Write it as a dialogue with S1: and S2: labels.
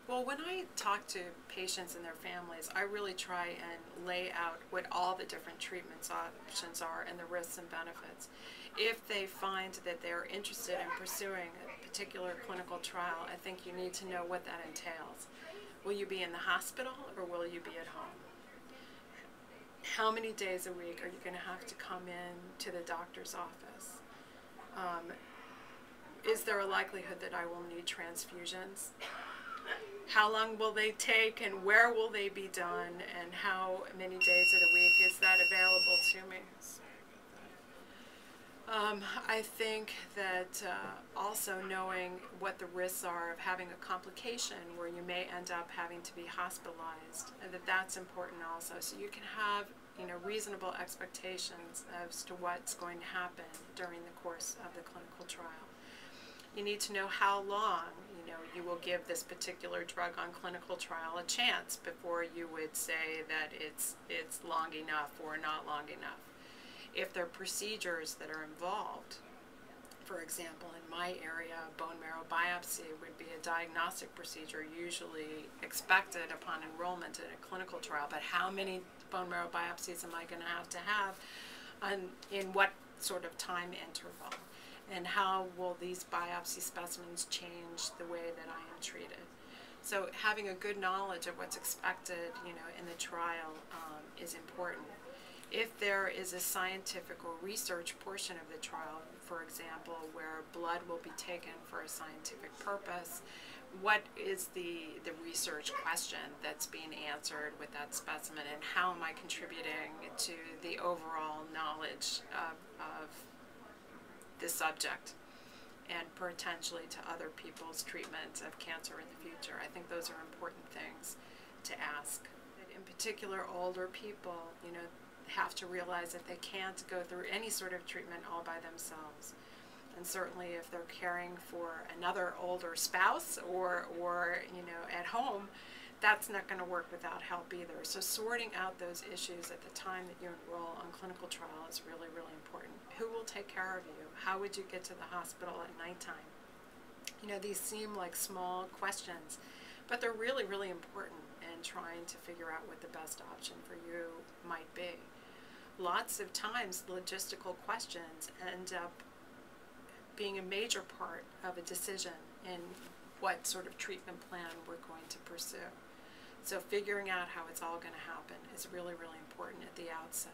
S1: Well, when I talk to patients and their families, I really try and lay out what all the different treatment options are and the risks and benefits. If they find that they're interested in pursuing a particular clinical trial, I think you need to know what that entails. Will you be in the hospital or will you be at home? How many days a week are you going to have to come in to the doctor's office? Is there a likelihood that I will need transfusions? How long will they take and where will they be done and how many days of the week is that available to me? I think that also knowing what the risks are of having a complication where you may end up having to be hospitalized, that's important also. So you can have reasonable expectations as to what's going to happen during the course of the clinical trial. You need to know how long you will give this particular drug on clinical trial a chance before you would say that it's long enough or not long enough. If there are procedures that are involved, for example, in my area, bone marrow biopsy would be a diagnostic procedure usually expected upon enrollment in a clinical trial, but how many bone marrow biopsies am I going to have in what sort of time interval? And how will these biopsy specimens change the way that I am treated? So having a good knowledge of what's expected, in the trial is important. If there is a scientific or research portion of the trial, for example, where blood will be taken for a scientific purpose, what is the research question that's being answered with that specimen, and how am I contributing to the overall knowledge of the subject and potentially to other people's treatment of cancer in the future? I think those are important things to ask. In particular, older people, have to realize that they can't go through any sort of treatment all by themselves. And certainly if they're caring for another older spouse or at home, that's not going to work without help either. So sorting out those issues at the time that you enroll on clinical trial is really, really important. Who will take care of you? How would you get to the hospital at nighttime? These seem like small questions, but they're really, really important in trying to figure out what the best option for you might be. Lots of times logistical questions end up being a major part of a decision in what sort of treatment plan we're going to pursue. So figuring out how it's all going to happen is really, really important at the outset.